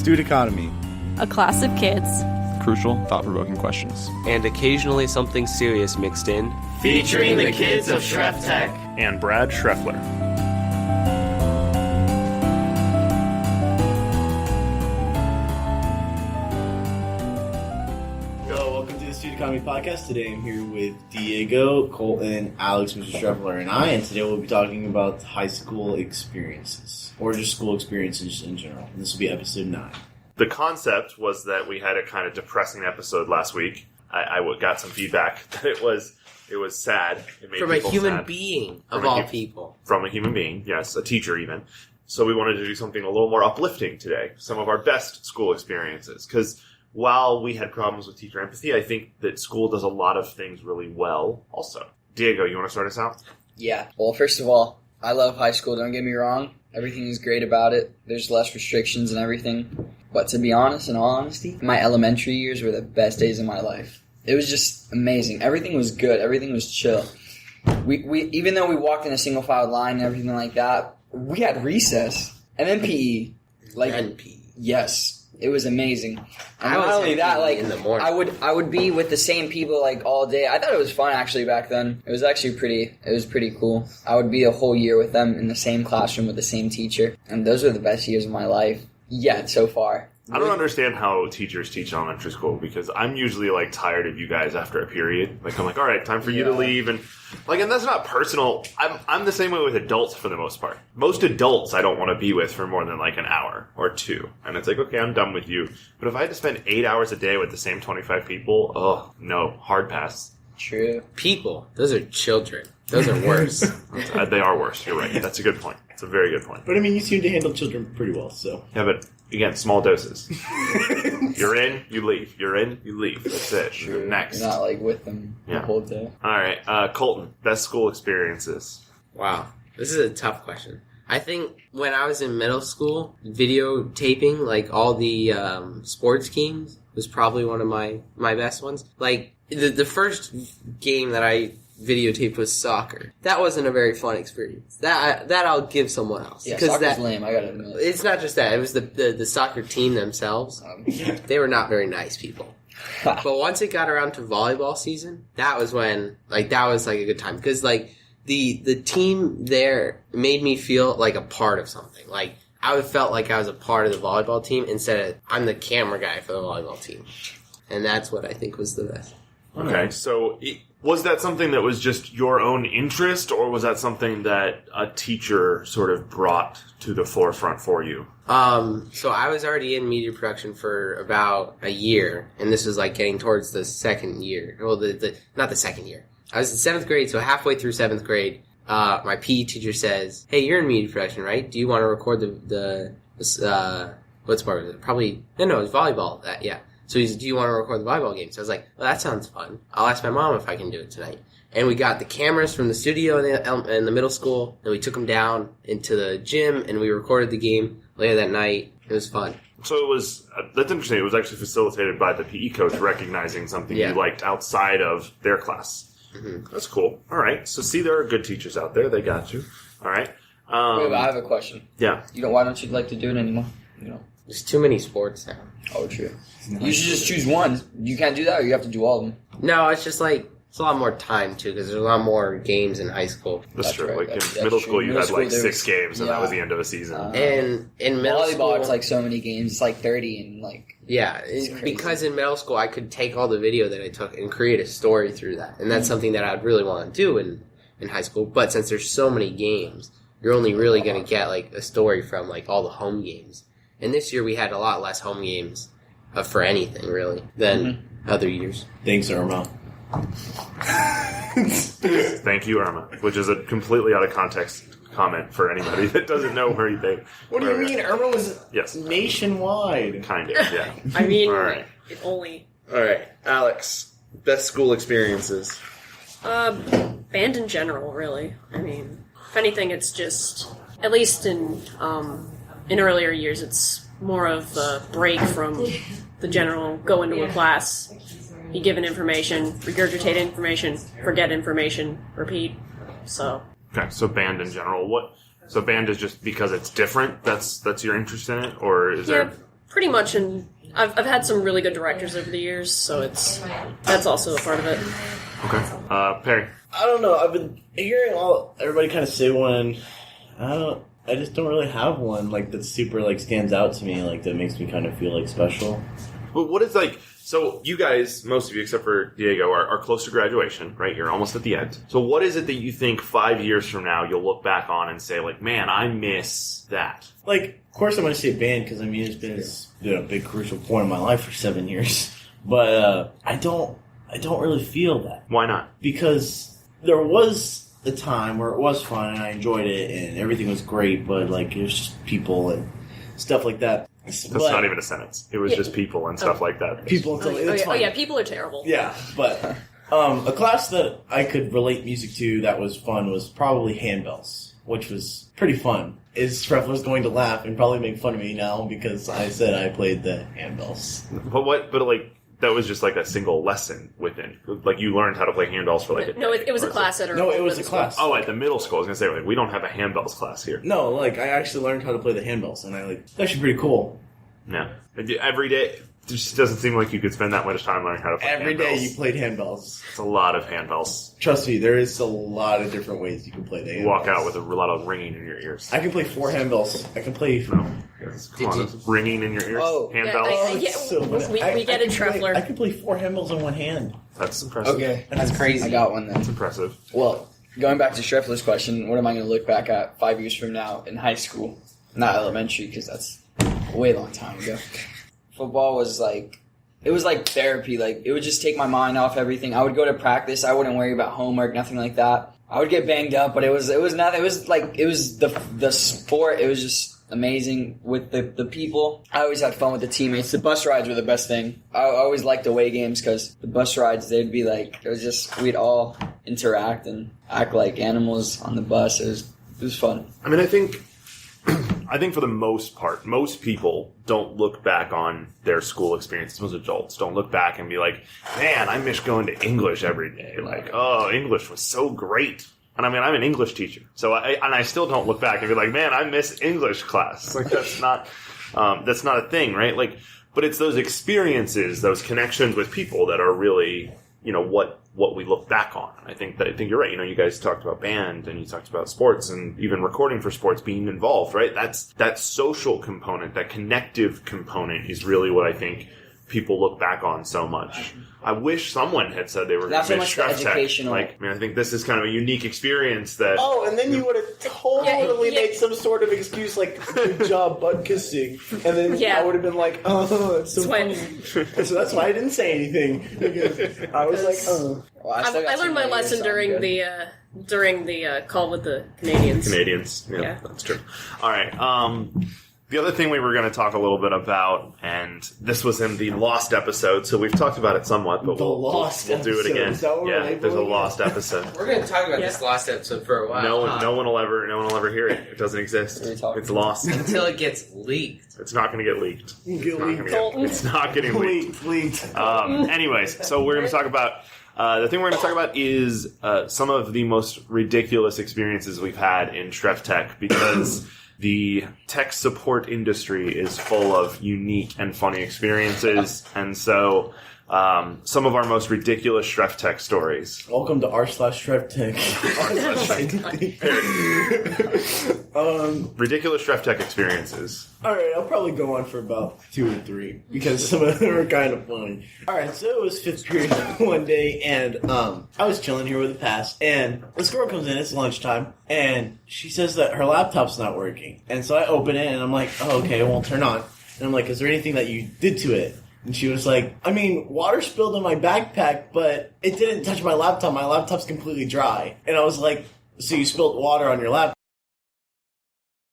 Student Economy. A class of kids. Crucial, thought-provoking questions. And occasionally something serious mixed in. Featuring the kids of ShreffTech. And Brad Schreffler. Welcome to the Student Economy Podcast. Today I'm here with Diego, Colton, Alex, Mr. Schreffler, and I. And today we'll be talking about high school experiences. Or just school experiences in general. And this will be episode 9. The concept was that we had a kind of depressing episode last week. I got some feedback that it was sad. It made from a human sad. Being, of all people. From a human being, yes, a teacher even. So we wanted to do something a little more uplifting today. Some of our best school experiences. Because while we had problems with teacher empathy, I think that school does a lot of things really well also. Diego, you want to start us out? Yeah. Well, first of all, I love high school, don't get me wrong. Everything is great about it. There's less restrictions and everything. But to be honest, in all honesty, my elementary years were the best days of my life. It was just amazing. Everything was good. Everything was chill. We even though we walked in a single file line and everything like that, we had recess and then PE. And PE. Yes. It was amazing. And I not was only that, like in the morning. I would be with the same people like all day. I thought it was fun actually back then. It was actually pretty cool. I would be a whole year with them in the same classroom with the same teacher. And those were the best years of my life yet so far. I don't understand how teachers teach elementary school because I'm usually like tired of you guys after a period. Like I'm like, all right, time for you to leave, and that's not personal. I'm the same way with adults for the most part. Most adults I don't want to be with for more than like an hour or two, and it's like, okay, I'm done with you. But if I had to spend 8 hours a day with the same 25 people, oh no, hard pass. True. People, those are children. Those are worse. They are worse. You're right. That's a good point. It's a very good point. But I mean, you seem to handle children pretty well, so. Yeah, but again, small doses. You're in, you leave. You're in, you leave. That's it. True. Next. You're not like with them the whole day. All right, Colton, best school experiences. Wow. This is a tough question. I think when I was in middle school, videotaping, like all the sports games was probably one of my best ones. Like, the first game that I videotaped was soccer. That wasn't a very fun experience. That I'll give someone else. Yeah, soccer's lame, I gotta admit. It's not just that. It was the soccer team themselves. They were not very nice people. But once it got around to volleyball season, that was when, that was a good time. Because, the team there made me feel like a part of something. Like, I felt like I was a part of the volleyball team instead of I'm the camera guy for the volleyball team. And that's what I think was the best. Okay, so was that something that was just your own interest, or was that something that a teacher sort of brought to the forefront for you? So I was already in media production for about a year, and this was getting towards the second year. Well, not the second year. I was in 7th grade, so halfway through 7th grade, my PE teacher says, "Hey, you're in media production, right? Do you want to record what sport was it? Probably, no, it was volleyball. Yeah. So he said, do you want to record the volleyball game? So I was like, well, that sounds fun. I'll ask my mom if I can do it tonight. And we got the cameras from the studio in the middle school, and we took them down into the gym, and we recorded the game later that night. It was fun. So it was, that's interesting. It was actually facilitated by the PE coach recognizing something you liked outside of their class. Mm-hmm. That's cool. All right. So see, there are good teachers out there. They got you. All right. Wait, I have a question. Yeah. Why don't you like to do it anymore? There's too many sports now. Oh, true. You should just choose one. You can't do that, or you have to do all of them. No, it's just it's a lot more time, too, because there's a lot more games in high school. That's true. Right. In middle school, you had 6 games, and that was the end of a season. And in middle volleyball, school... it's so many games. It's 30 and Yeah, because in middle school, I could take all the video that I took and create a story through that. And that's something that I'd really want to do in high school. But since there's so many games, you're only really going to get, a story from, all the home games. And this year, we had a lot less home games for anything, really, than other years. Thanks, Irma. Thank you, Irma, which is a completely out of context comment for anybody that doesn't know where you think. What do you mean? Irma was nationwide. Kind of, yeah. I mean, all right. it only... All right, Alex, best school experiences? Band in general, really. I mean, if anything, it's just, at least in earlier years, it's more of a break from the general go into a class, be given information, regurgitate information, forget information, repeat. So. Okay, so band in general. So band is just because it's different? That's your interest in it? Or is there... pretty much I've had some really good directors over the years, so that's also a part of it. Okay. Perry. I don't know. I've been hearing everybody kind of say one. I just don't really have one like that super like stands out to me, like that makes me kind of feel like special. But what is like? So you guys, most of you except for Diego, are close to graduation, right? You're almost at the end. So what is it that you think 5 years from now you'll look back on and say, like, man, I miss that? Like, of course I'm going to say band because, I mean, it's been a big crucial point in my life for 7 years. But I don't really feel that. Why not? Because there was a time where it was fun and I enjoyed it and everything was great, but, like, it was just people and stuff like that. That's not even a sentence. It was just people and stuff like that. People and stuff. Yeah, people are terrible. Yeah, but a class that I could relate music to that was fun was probably handbells, which was pretty fun. Shreffler's going to laugh and probably make fun of me now because I said I played the handbells. But like, that was just like a single lesson within. Like, you learned how to play handbells for like a day. No, it was a class at our No, it was a class. Oh, at the middle school. I was going to say, like, we don't have a handbells class here. No, like, I actually learned how to play the handbells, and it's actually pretty cool. Yeah. Every day, it just doesn't seem like you could spend that much time learning how to play Every handbells. day you played handbells. It's a lot of handbells. Trust me, there is a lot of different ways you can play the handbells. You walk out with a lot of ringing in your ears. I can play 4 handbells. I can play... No. Come on, it's ringing in your ears. Oh. Handbells. We get it, Shreffler. I can play 4 handbells in one hand. That's impressive. Okay, That's crazy. I got one then. That's impressive. Well, going back to Shreffler's question, what am I going to look back at 5 years from now in high school? Not elementary, because that's a way long time ago. Football was like, it was like therapy. Like, it would just take my mind off everything. I would go to practice. I wouldn't worry about homework, nothing like that. I would get banged up, but it was nothing. It was like, it was the sport. It was just amazing with the people. I always had fun with the teammates. The bus rides were the best thing. I always liked away games because the bus rides, they'd be like, it was just, we'd all interact and act like animals on the bus. It was fun. I mean, I think for the most part, most people don't look back on their school experiences. Most adults don't look back and be like, man, I miss going to English every day. Like, oh, English was so great. And I mean, I'm an English teacher. So I still don't look back and be like, man, I miss English class. Like, that's not a thing, right? Like, but it's those experiences, those connections with people that are really, what we look back on. I think you're right. You guys talked about band and you talked about sports and even recording for sports being involved, right? That social component, that connective component is really what I think people look back on so much. I wish someone had said they were going to miss ShreffTech. Like, I mean, I think this is kind of a unique experience that... Oh, and then you would have totally made some sort of excuse like, good job butt kissing. And then I would have been like, oh, that's so funny. So that's why I didn't say anything. Because I was like, oh. Well, I learned my lesson during the call with the Canadians. Yeah, that's true. All right. The other thing we were going to talk a little bit about, and this was in the Lost episode, so we've talked about it somewhat, but we'll do it again. Yeah, there's a Lost episode. We're going to talk about this Lost episode for a while. No one will ever hear it. It doesn't exist. It's lost until it gets leaked. It's not going to get leaked. It's not getting leaked. Anyways, so we're going to talk about. The thing we're going to talk about is some of the most ridiculous experiences we've had in ShreffTech because. The tech support industry is full of unique and funny experiences, and so some of our most ridiculous ShreffTech stories. Welcome to r/ShreffTech. Ridiculous ShreffTech experiences. Alright, I'll probably go on for about 2 or 3, because some of them are kind of funny. Alright, so it was 5th period one day, and I was chilling here with the pass, and this girl comes in, it's lunchtime, and she says that her laptop's not working. And so I open it, and I'm like, oh, okay, it won't turn on. And I'm like, is there anything that you did to it? And she was like, I mean, water spilled in my backpack, but it didn't touch my laptop. My laptop's completely dry. And I was like, so you spilled water on your laptop?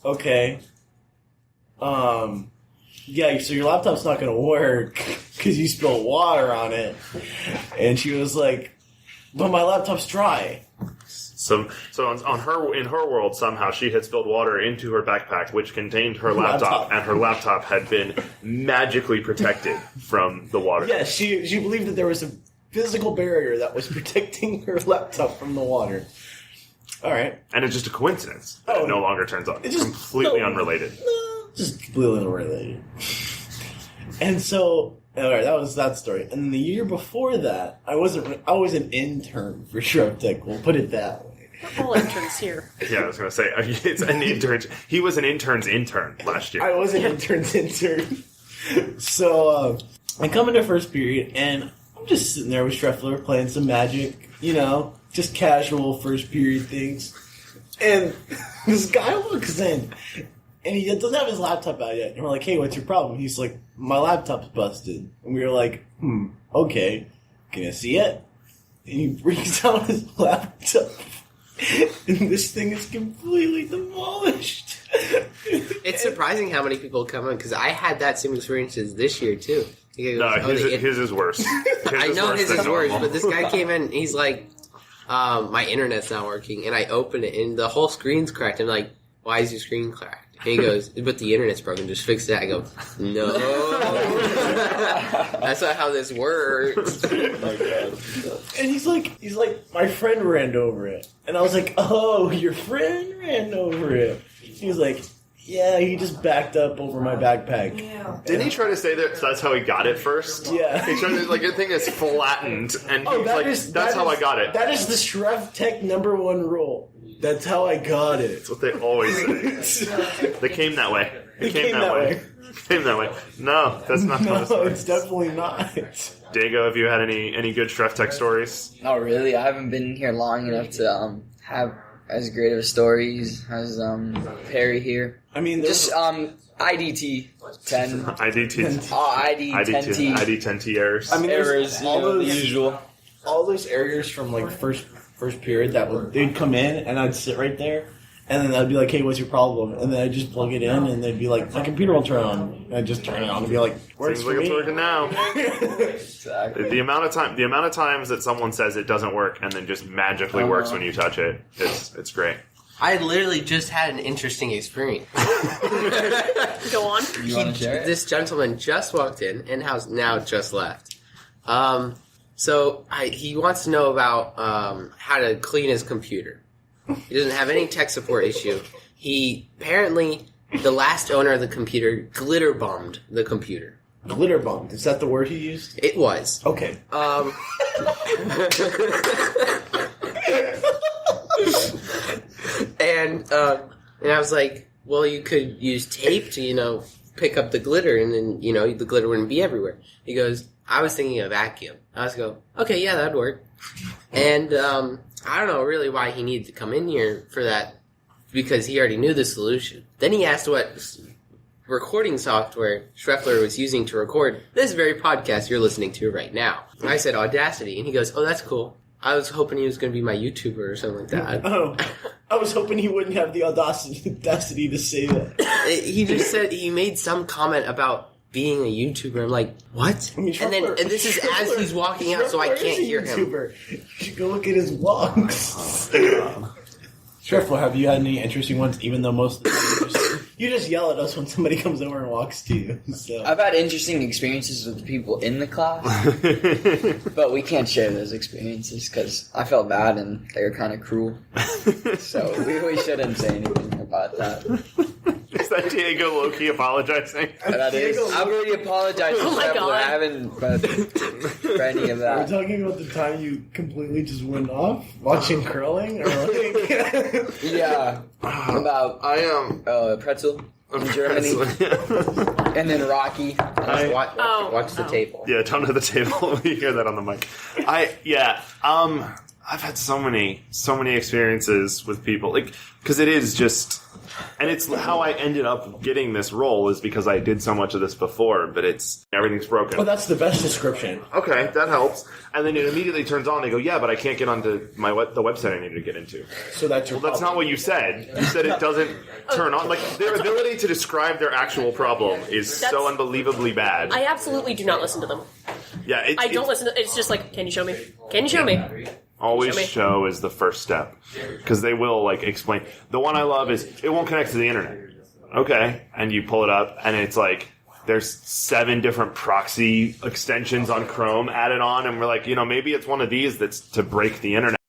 Okay. Yeah, so your laptop's not going to work because you spilled water on it. And she was like, but my laptop's dry. So in her world, somehow she had spilled water into her backpack, which contained her laptop, and her laptop had been magically protected from the water. Yes, she believed that there was a physical barrier that was protecting her laptop from the water. All right. And it's just a coincidence that it no longer turns on. It's just completely unrelated. No, just completely unrelated. And so, alright, that was that story. And the year before that, I was an intern for ShreffTech. We'll put it that way. We're all interns here. Yeah, I was going to say, it's an intern. He was an intern's intern last year. I was an intern's intern. So, I come into first period, and I'm just sitting there with Shreffler playing some Magic, just casual first period things. And this guy walks in, and he doesn't have his laptop out yet. And we're like, hey, what's your problem? He's like, my laptop's busted. And we were like, okay, can I see it? And he brings out his laptop. And this thing is completely demolished. It's surprising how many people come in, because I had that same experiences this year, too. Goes, no, his is worse. I know his is worse, but this guy came in, he's like, my internet's not working, and I open it, and the whole screen's cracked. I'm like, why is your screen cracked? And he goes, but the internet's broken, just fix that. I go, no. That's not how this works. Oh my God. And he's like, my friend ran over it. And I was like, oh, your friend ran over it. He was like, yeah, he just backed up over my backpack. Yeah. Didn't he try to say that that's how he got it first? Yeah. He tried to, your thing is flattened, and he's like, that's how I got it. That is the ShreffTech #1 rule. That's how I got it. That's what they always say. They came that way. They came that way. Came that way. No, that's not how No, it's definitely not. Diego, have you had any good ShreffTech stories? Not really. I haven't been here long enough to have as great of a stories as Perry here. I mean, Just IDT 10. IDT. Oh, ID 10T. ID 10T errors. I mean, Errors, the usual. all those errors from first period they'd come in and I'd sit right there and then I'd be like, hey, what's your problem? And then I'd just plug it in and they'd be like, my computer will turn on. And I'd just turn it on and be like, works Seems for like it's me. working now. Exactly. The amount of times that someone says it doesn't work and then just magically works when you touch it, it's great. I literally just had an interesting experience. Go on. You want to share it? This gentleman just walked in and has now just left. So he wants to know about how to clean his computer. He doesn't have any tech support issue. He apparently, the last owner of the computer glitter bombed the computer. Glitter bombed. Is that the word he used? It was. Okay. And I was like, well, you could use tape to, pick up the glitter, and then, the glitter wouldn't be everywhere. He goes, I was thinking a vacuum. I was go, okay, yeah, that'd work. And I don't know really why he needed to come in here for that, because he already knew the solution. Then he asked what recording software Shreffler was using to record this very podcast you're listening to right now. And I said Audacity, and he goes, oh, that's cool. I was hoping he was going to be my YouTuber or something like that. Oh, I was hoping he wouldn't have the audacity to say that. He just said, he made some comment about being a YouTuber. I'm like, what? I mean, And this is as he's walking out, so I can't hear him. YouTuber. You should go look at his vlogs. Shreffler, have you had any interesting ones, even though most of the time you just yell at us when somebody comes over and walks to you? So. I've had interesting experiences with the people in the class, but we can't share those experiences because I felt bad and they were kind of cruel. So we shouldn't say anything about that. Is that Diego low-key apologizing? That is. I've already apologized to Oh my Shreffler. God. I haven't for any of We're that. talking about the time you completely just went off watching curling, or like Yeah. About I am. pretzel in Germany. And then Rocky. Watch the table. Yeah, don't hit the table. We hear that on the mic. I've had so many experiences with people, because it is just, and it's how I ended up getting this role is because I did so much of this before, but everything's broken. well, that's the best description. Okay, that helps. And then it immediately turns on. They go, yeah, but I can't get onto the website I needed to get into. So that's your. Well, that's not what you said. You said it doesn't turn on. Their ability to describe their actual problem is so unbelievably bad. I absolutely do not listen to them. Yeah, I don't listen to. It's just like, can you show me? Can you show me? Always Show me. show is the first step, because they will explain. The one I love is it won't connect to the internet. Okay, and you pull it up, and it's there's 7 different proxy extensions on Chrome added on, and we're like, maybe it's one of these that's to break the internet.